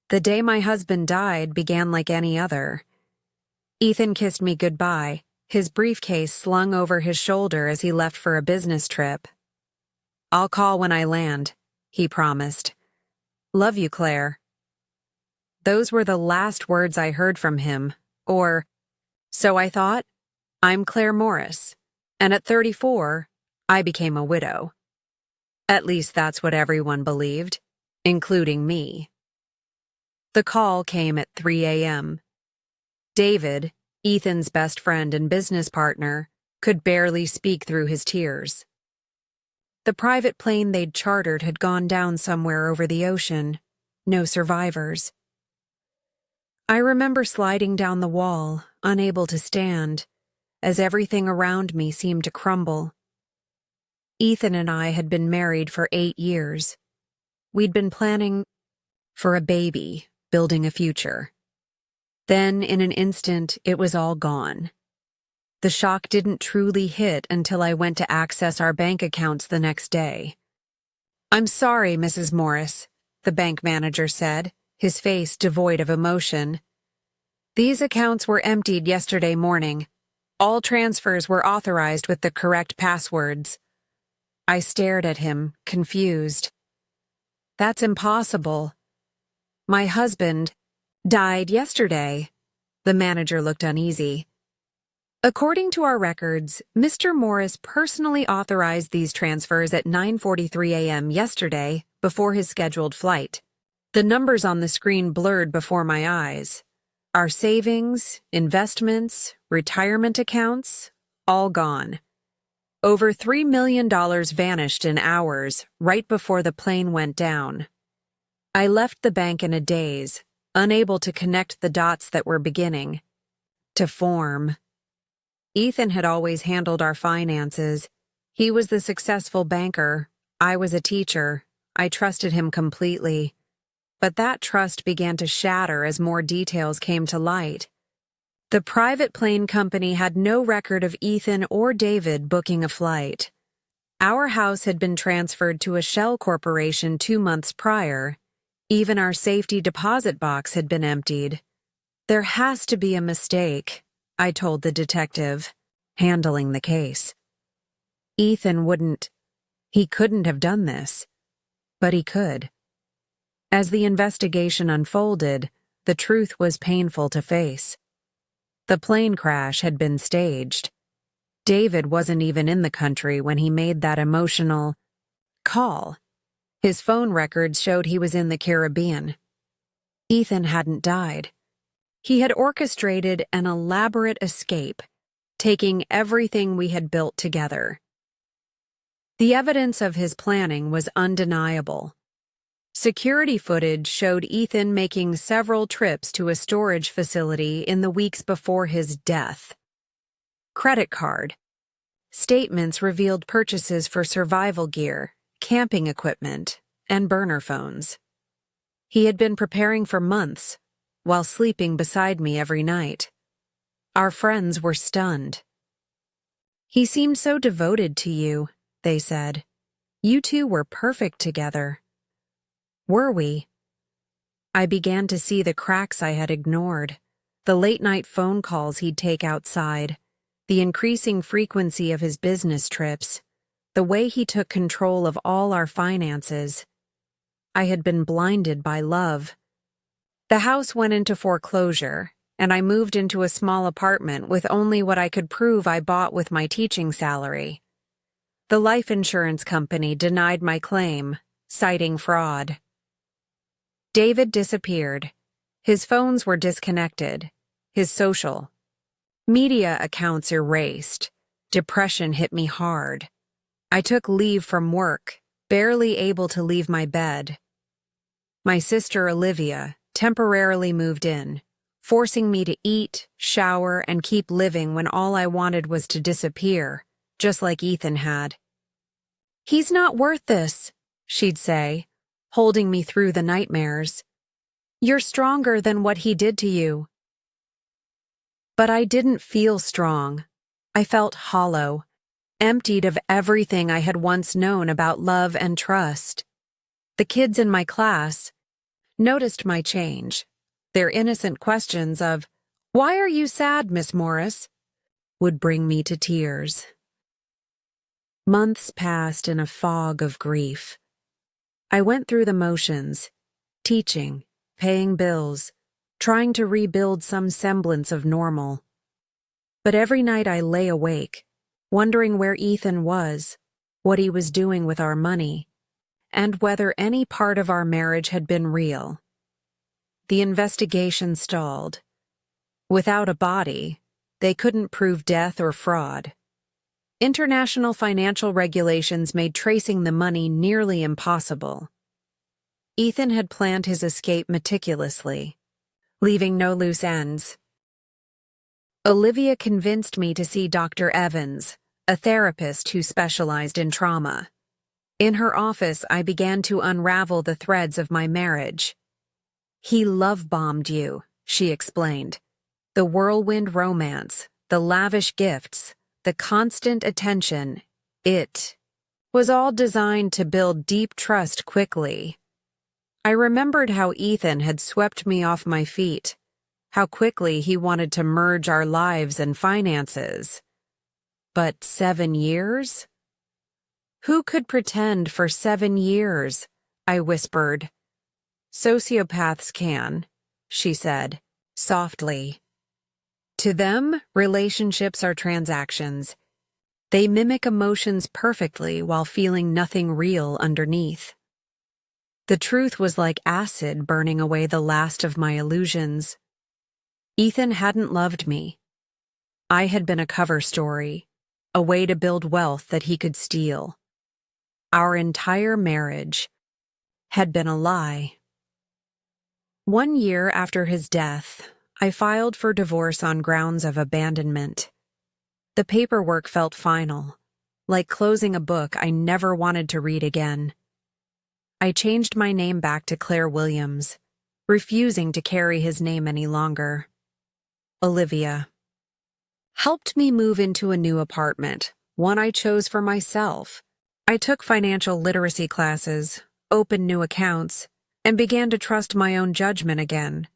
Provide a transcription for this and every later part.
The day my husband died began like any other. Ethan kissed me goodbye, his briefcase slung over his shoulder as he left for a business trip. "I'll call when I land," he promised. "Love you, Claire." Those were the last words I heard from him, or, so I thought. I'm Claire Morris, and at 34, I became a widow. At least that's what everyone believed, including me. The call came at 3 a.m. David, Ethan's best friend and business partner, could barely speak through his tears. The private plane they'd chartered had gone down somewhere over the ocean. No survivors. I remember sliding down the wall, unable to stand, as everything around me seemed to crumble. Ethan and I had been married for 8 years. We'd been planning for a baby, building a future. Then, in an instant, it was all gone. The shock didn't truly hit until I went to access our bank accounts the next day. "I'm sorry, Mrs. Morris," the bank manager said, his face devoid of emotion. "These accounts were emptied yesterday morning. All transfers were authorized with the correct passwords." I stared at him, confused. "That's impossible. My husband died yesterday." The manager looked uneasy. "According to our records, Mr. Morris personally authorized these transfers at 9:43 a.m. yesterday before his scheduled flight. The numbers on the screen blurred before my eyes. Our savings, investments, retirement accounts, all gone. Over $3 million vanished in hours right before the plane went down. I left the bank in a daze, unable to connect the dots that were beginning to form. Ethan had always handled our finances. He was the successful banker. I was a teacher. I trusted him completely. But that trust began to shatter as more details came to light. The private plane company had no record of Ethan or David booking a flight. Our house had been transferred to a shell corporation 2 months prior. Even our safety deposit box had been emptied. "There has to be a mistake," I told the detective, handling the case. Ethan he couldn't have done this, but he could. As the investigation unfolded, the truth was painful to face. The plane crash had been staged. David wasn't even in the country when he made that emotional call. His phone records showed he was in the Caribbean. Ethan hadn't died. He had orchestrated an elaborate escape, taking everything we had built together. The evidence of his planning was undeniable. Security footage showed Ethan making several trips to a storage facility in the weeks before his death. Credit card statements revealed purchases for survival gear, camping equipment, and burner phones. He had been preparing for months, while sleeping beside me every night. Our friends were stunned. "He seemed so devoted to you," they said. "You two were perfect together." Were we? I began to see the cracks I had ignored, the late-night phone calls he'd take outside, the increasing frequency of his business trips, the way he took control of all our finances. I had been blinded by love. The house went into foreclosure, and I moved into a small apartment with only what I could prove I bought with my teaching salary. The life insurance company denied my claim, citing fraud. David disappeared. His phones were disconnected. His social media accounts erased. Depression hit me hard. I took leave from work, barely able to leave my bed. My sister Olivia temporarily moved in, forcing me to eat, shower, and keep living when all I wanted was to disappear, just like Ethan had. "He's not worth this," she'd say, holding me through the nightmares. "You're stronger than what he did to you." But I didn't feel strong. I felt hollow, emptied of everything I had once known about love and trust. The kids in my class, noticed my change. Their innocent questions of, "Why are you sad, Miss Morris?" would bring me to tears. Months passed in a fog of grief. I went through the motions, teaching, paying bills, trying to rebuild some semblance of normal. But every night I lay awake, wondering where Ethan was, what he was doing with our money, and whether any part of our marriage had been real. The investigation stalled. Without a body, they couldn't prove death or fraud. International financial regulations made tracing the money nearly impossible. Ethan had planned his escape meticulously, leaving no loose ends. Olivia convinced me to see Dr. Evans, a therapist who specialized in trauma. In her office, I began to unravel the threads of my marriage. "He love-bombed you," she explained. "The whirlwind romance, the lavish gifts, the constant attention, it was all designed to build deep trust quickly." I remembered how Ethan had swept me off my feet, how quickly he wanted to merge our lives and finances. But 7 years? Who could pretend for 7 years? I whispered. "Sociopaths can," she said, softly. "To them, relationships are transactions. They mimic emotions perfectly while feeling nothing real underneath." The truth was like acid burning away the last of my illusions. Ethan hadn't loved me. I had been a cover story, a way to build wealth that he could steal. Our entire marriage had been a lie. 1 year after his death, I filed for divorce on grounds of abandonment. The paperwork felt final, like closing a book I never wanted to read again. I changed my name back to Claire Williams, refusing to carry his name any longer. Olivia helped me move into a new apartment, one I chose for myself. I took financial literacy classes, opened new accounts, and began to trust my own judgment again.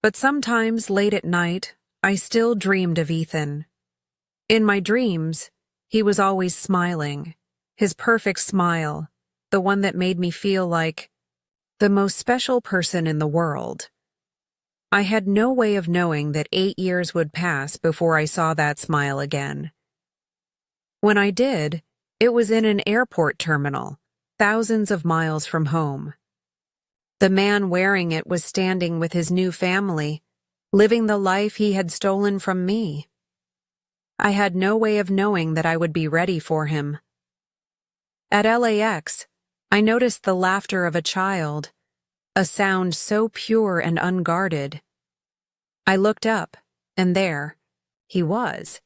But sometimes, late at night, I still dreamed of Ethan. In my dreams, he was always smiling, his perfect smile, the one that made me feel like the most special person in the world. I had no way of knowing that 8 years would pass before I saw that smile again. When I did, it was in an airport terminal, thousands of miles from home. The man wearing it was standing with his new family, living the life he had stolen from me. I had no way of knowing that I would be ready for him. At LAX, I noticed the laughter of a child, a sound so pure and unguarded. I looked up, and there he was.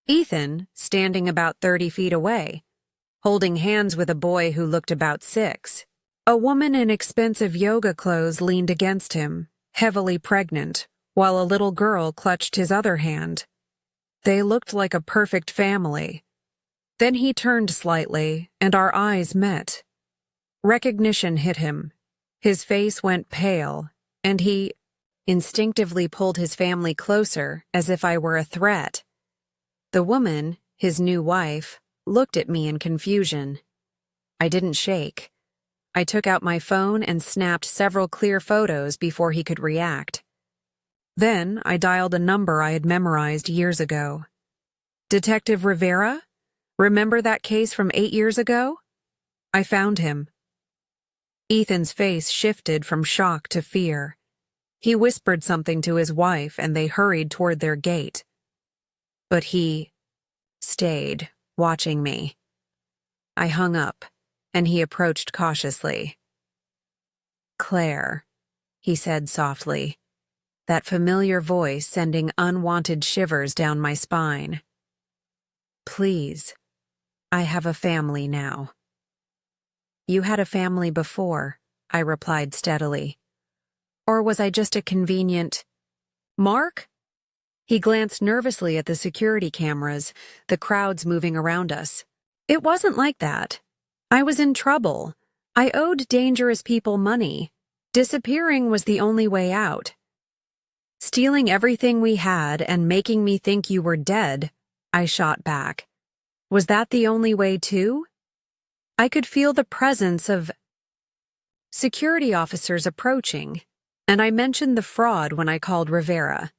Ethan, standing about 30 feet away, holding hands with a boy who looked about 6. A woman in expensive yoga clothes leaned against him, heavily pregnant, while a little girl clutched his other hand. They looked like a perfect family. Then he turned slightly, and our eyes met. Recognition hit him. His face went pale, and he instinctively pulled his family closer as if I were a threat. The woman, his new wife, looked at me in confusion. I didn't shake. I took out my phone and snapped several clear photos before he could react. Then I dialed a number I had memorized years ago. "Detective Rivera? Remember that case from 8 years ago?" I found him. Ethan's face shifted from shock to fear. He whispered something to his wife and they hurried toward their gate. But he stayed, watching me. I hung up, and he approached cautiously. "Claire," he said softly, that familiar voice sending unwanted shivers down my spine. "Please, I have a family now." "You had a family before," I replied steadily. "Or was I just a convenient Mark?" He glanced nervously at the security cameras, the crowds moving around us. "It wasn't like that. I was in trouble. I owed dangerous people money. Disappearing was the only way out. Stealing everything we had and making me think you were dead, I shot back. Was that the only way too? I could feel the presence of security officers approaching, and I mentioned the fraud when I called Rivera.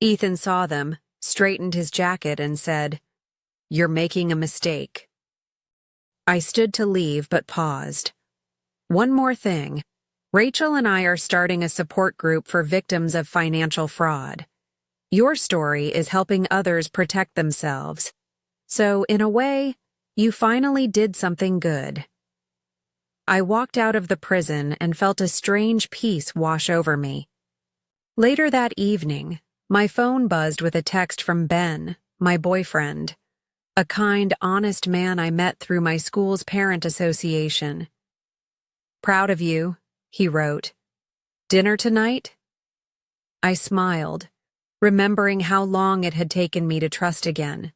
Ethan saw them, straightened his jacket, and said, "You're making a mistake." I stood to leave but paused. One more thing. Rachel and I are starting a support group for victims of financial fraud. Your story is helping others protect themselves. So, in a way, you finally did something good. I walked out of the prison and felt a strange peace wash over me. Later that evening, my phone buzzed with a text from Ben, my boyfriend, a kind, honest man I met through my school's parent association. "Proud of you," he wrote. "Dinner tonight?" I smiled, remembering how long it had taken me to trust again,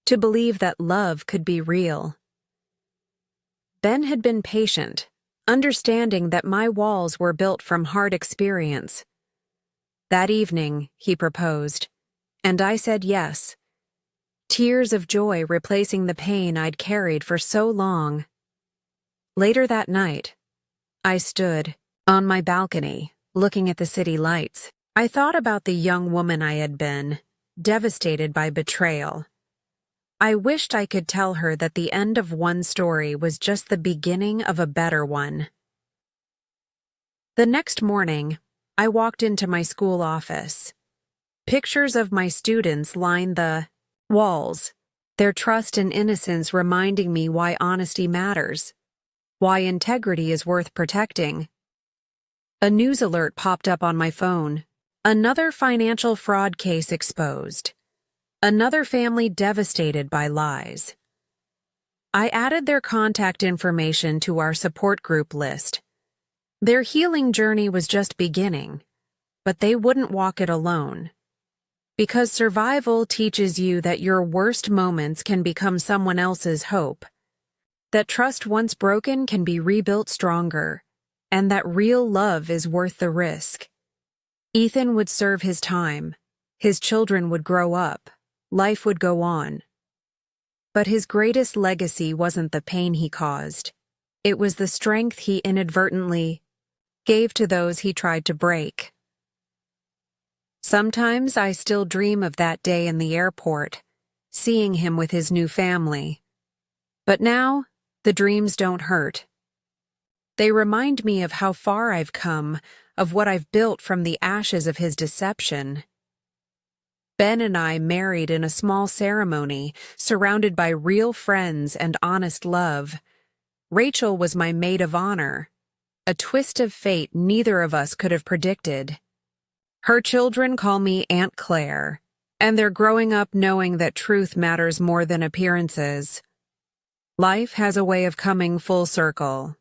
to believe that love could be real. Ben had been patient, understanding that my walls were built from hard experience. That evening, he proposed, and I said yes, tears of joy replacing the pain I'd carried for so long. Later that night, I stood on my balcony, looking at the city lights. I thought about the young woman I had been, devastated by betrayal. I wished I could tell her that the end of one story was just the beginning of a better one. The next morning, I walked into my school office. Pictures of my students lined the walls, their trust and innocence reminding me why honesty matters, why integrity is worth protecting. A news alert popped up on my phone. Another financial fraud case exposed. Another family devastated by lies. I added their contact information to our support group list. Their healing journey was just beginning, but they wouldn't walk it alone. Because survival teaches you that your worst moments can become someone else's hope, that trust once broken can be rebuilt stronger, and that real love is worth the risk. Ethan would serve his time, his children would grow up, life would go on. But his greatest legacy wasn't the pain he caused. It was the strength he inadvertently gave to those he tried to break. Sometimes I still dream of that day in the airport, seeing him with his new family. But now, the dreams don't hurt. They remind me of how far I've come, of what I've built from the ashes of his deception. Ben and I married in a small ceremony, surrounded by real friends and honest love. Rachel was my maid of honor, a twist of fate neither of us could have predicted. Her children call me Aunt Claire, and they're growing up knowing that truth matters more than appearances. Life has a way of coming full circle.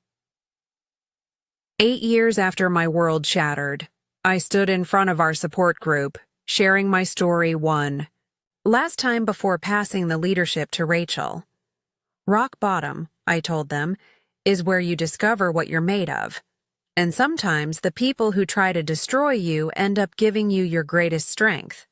8 years after my world shattered, I stood in front of our support group, sharing my story last time before passing the leadership to Rachel. Rock bottom, I told them, is where you discover what you're made of. And sometimes the people who try to destroy you end up giving you your greatest strength.